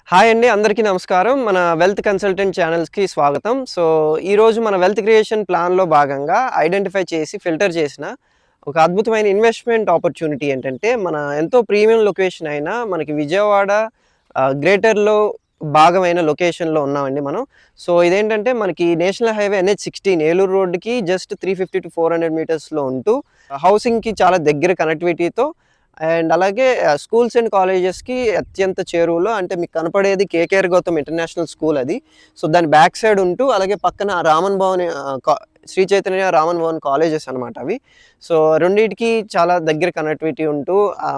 Hi అండి, అందరికీ నమస్కారం. మన వెల్త్ కన్సల్టెంట్ ఛానల్స్‌కి స్వాగతం. సో, ఈరోజు మన వెల్త్ క్రియేషన్ ప్లాన్‌లో భాగంగా ఐడెంటిఫై చేసి, ఫిల్టర్ చేసిన ఒక అద్భుతమైన ఇన్వెస్ట్‌మెంట్ ఆపర్చునిటీ ఏంటంటే, మన ఎంతో ప్రీమియం లొకేషన్ అయిన మనకి విజయవాడ గ్రేటర్‌లో భాగమైన లొకేషన్‌లో ఉన్నామండి మనం. సో, ఇదేంటంటే మనకి నేషనల్ హైవే NH-16 ఏలూరు రోడ్డుకి జస్ట్ 350-400 మీటర్స్‌లో ఉంటూ, హౌసింగ్‌కి చాలా దగ్గర కనెక్టివిటీతో అండ్ అలాగే స్కూల్స్ అండ్ కాలేజెస్‌కి అత్యంత చేరువలో, అంటే మీకు కనపడేది కేకేఆర్ గౌతమ్ ఇంటర్నేషనల్ స్కూల్ అది. సో, దాని బ్యాక్ సైడ్ ఉంటూ అలాగే పక్కన రామన్ భవన్ శ్రీ చైతన్య రామన్ భవన్ కాలేజెస్ అనమాట అవి. సో, రెండిటికి చాలా దగ్గర కనెక్టివిటీ ఉంటూ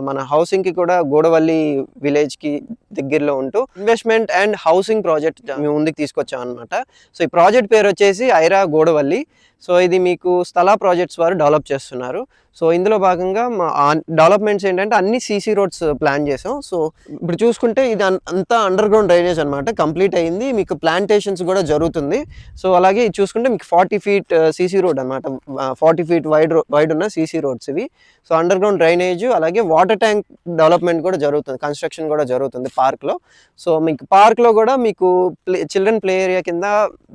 మన హౌసింగ్‌కి కూడా గూడవల్లి విలేజ్‌కి దగ్గరలో ఉంటూ ఇన్వెస్ట్‌మెంట్ అండ్ హౌసింగ్ ప్రాజెక్ట్ మేము ముందుకు తీసుకొచ్చామనమాట. సో, ఈ ప్రాజెక్ట్ పేరు వచ్చేసి ఐరా గూడవల్లి. సో, ఇది మీకు స్థలా ప్రాజెక్ట్స్ వారు డెవలప్ చేస్తున్నారు. సో, ఇందులో భాగంగా మా డెవలప్మెంట్స్ ఏంటంటే అన్ని సీసీ రోడ్స్ ప్లాన్ చేసాం. సో, ఇప్పుడు చూసుకుంటే ఇది అంతా అండర్ గ్రౌండ్ డ్రైనేజ్ అనమాట. కంప్లీట్ అయింది. మీకు ప్లాంటేషన్స్ కూడా జరుగుతుంది. సో, అలాగే ఇది చూసుకుంటే మీకు 40 ఫీట్ సీసీ రోడ్ అనమాట. 40 ఫీట్ వైడ్ ఉన్న సీసీ రోడ్స్ ఇవి. సో, అండర్ గ్రౌండ్ డ్రైనేజ్ అలాగే వాటర్ ట్యాంక్ డెవలప్మెంట్ కూడా జరుగుతుంది. కన్స్ట్రక్షన్ కూడా జరుగుతుంది పార్క్‌లో. సో, మీకు పార్క్‌లో కూడా మీకు చిల్డ్రన్ ప్లే ఏరియా కింద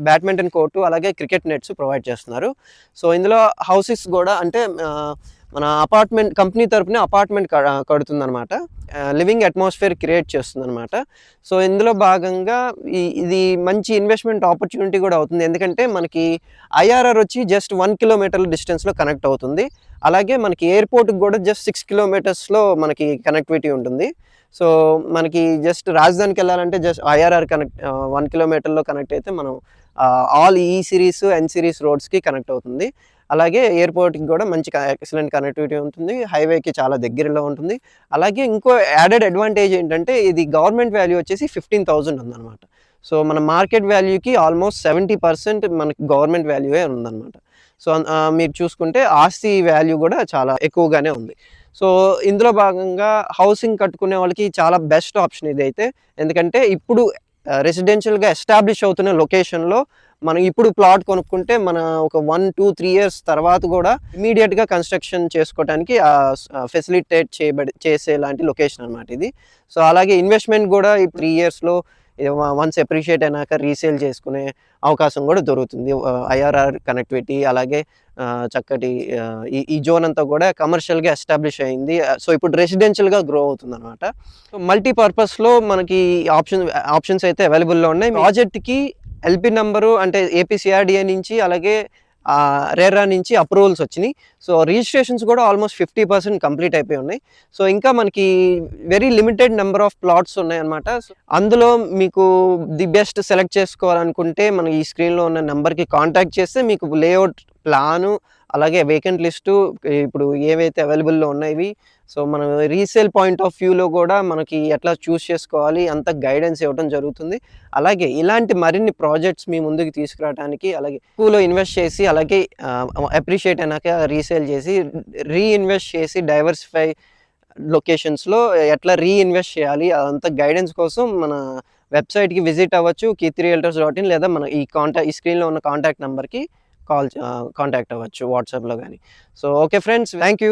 బ్యాడ్మింటన్ కోర్టు అలాగే క్రికెట్ నెట్స్ ప్రొవైడ్ చేస్తున్నారు. సో, ఇందులో హౌసెస్ కూడా అంటే మన అపార్ట్మెంట్ కంపెనీ తరపున అపార్ట్మెంట్ కడుతుందనమాట. లివింగ్ అట్మాస్ఫియర్ క్రియేట్ చేస్తుందనమాట. సో, ఇందులో భాగంగా ఇది మంచి ఇన్వెస్ట్‌మెంట్ ఆపర్చునిటీ కూడా అవుతుంది. ఎందుకంటే మనకి ఐఆర్ఆర్ వచ్చి జస్ట్ 1 కిలోమీటర్ల డిస్టెన్స్‌లో కనెక్ట్ అవుతుంది. అలాగే మనకి ఎయిర్‌పోర్ట్‌కి కూడా జస్ట్ 6 కిలోమీటర్స్‌లో మనకి కనెక్టివిటీ ఉంటుంది. సో, మనకి జస్ట్ రాజధానికి వెళ్ళాలంటే జస్ట్ ఐఆర్ఆర్ 1 కిలోమీటర్‌లో కనెక్ట్ అయితే మనం ఆల్ ఈ సిరీస్, ఎన్ సిరీస్ రోడ్స్‌కి కనెక్ట్ అవుతుంది. అలాగే ఎయిర్‌పోర్ట్‌కి కూడా మంచి ఎక్సలెంట్ కనెక్టివిటీ ఉంటుంది. హైవేకి చాలా దగ్గరలో ఉంటుంది. అలాగే ఇంకో యాడెడ్ అడ్వాంటేజ్ ఏంటంటే ఇది గవర్నమెంట్ వాల్యూ వచ్చేసి 15,000 ఉందన్నమాట. సో, మన మార్కెట్ వాల్యూకి ఆల్మోస్ట్ 70% మనకి గవర్నమెంట్ వాల్యూయే ఉందన్నమాట. సో, మీరు చూసుకుంటే ఆస్తి వాల్యూ కూడా చాలా ఎక్కువగానే ఉంది. సో, ఇందులో భాగంగా హౌసింగ్ కట్టుకునే వాళ్ళకి చాలా బెస్ట్ ఆప్షన్ ఇదైతే. ఎందుకంటే ఇప్పుడు రెసిడెన్షియల్‌గా ఎస్టాబ్లిష్ అవుతున్న లొకేషన్‌లో మనం ఇప్పుడు ప్లాట్ కొనుక్కుంటే మన ఒక 1, 2, 3 ఇయర్స్ తర్వాత కూడా ఇమీడియట్‌గా కన్స్ట్రక్షన్ చేసుకోవడానికి ఫెసిలిటేట్ చేసేలాంటి లొకేషన్ అనమాట ఇది. సో, అలాగే ఇన్వెస్ట్‌మెంట్ కూడా ఈ 3 ఇయర్స్‌లో వన్స్ అప్రిషియేట్ అయినాక రీసేల్ చేసుకునే అవకాశం కూడా దొరుకుతుంది. ఐఆర్ఆర్ కనెక్టివిటీ అలాగే చక్కటి ఈ జోన్ అంతా కూడా కమర్షియల్‌గా ఎస్టాబ్లిష్ అయింది. సో, ఇప్పుడు రెసిడెన్షియల్‌గా గ్రో అవుతుందనమాట. సో, మల్టీపర్పస్‌లో మనకి ఆప్షన్స్ అయితే అవైలబుల్‌లో ఉన్నాయి. ప్రాజెక్ట్‌కి ఎల్‌పి నంబరు అంటే ఏపీసీఆర్‌డీఏ నుంచి అలాగే రెరా నుంచి అప్రూవల్స్ వచ్చినాయి. సో, రిజిస్ట్రేషన్స్ కూడా ఆల్మోస్ట్ 50% కంప్లీట్ అయిపోయి ఉన్నాయి. సో, ఇంకా మనకి very limited number of plots ఉన్నాయన్నమాట. అందులో మీకు ది బెస్ట్ సెలెక్ట్ చేసుకోవాలనుకుంటే మన ఈ స్క్రీన్‌లో ఉన్న నెంబర్‌కి కాంటాక్ట్ చేస్తే మీకు లేఅవుట్ ప్లాను అలాగే వేకెంట్ లిస్టు ఇప్పుడు ఏవైతే అవైలబుల్‌లో ఉన్నాయి. సో, మనం రీసేల్ పాయింట్ ఆఫ్ వ్యూలో కూడా మనకి ఎట్లా చూస్ చేసుకోవాలి అంత గైడెన్స్ ఇవ్వడం జరుగుతుంది. అలాగే ఇలాంటి మరిన్ని ప్రాజెక్ట్స్ మీ ముందుకు తీసుకురావడానికి అలాగే ఎక్కువలో ఇన్వెస్ట్ చేసి అలాగే అప్రిషియేట్ అయినాక రీసేల్ చేసి రీఇన్వెస్ట్ చేసి డైవర్సిఫై లొకేషన్స్‌లో ఎట్లా రీఇన్వెస్ట్ చేయాలి అదంతా గైడెన్స్ కోసం మన వెబ్‌సైట్‌కి విజిట్ అవ్వచ్చు keerthirealtors.in లేదా మన ఈ స్క్రీన్‌లో ఉన్న కాంటాక్ట్ నంబర్‌కి కాంటాక్ట్ అవ్వచ్చు వాట్సాప్‌లో గానీ. So, okay friends, thank you.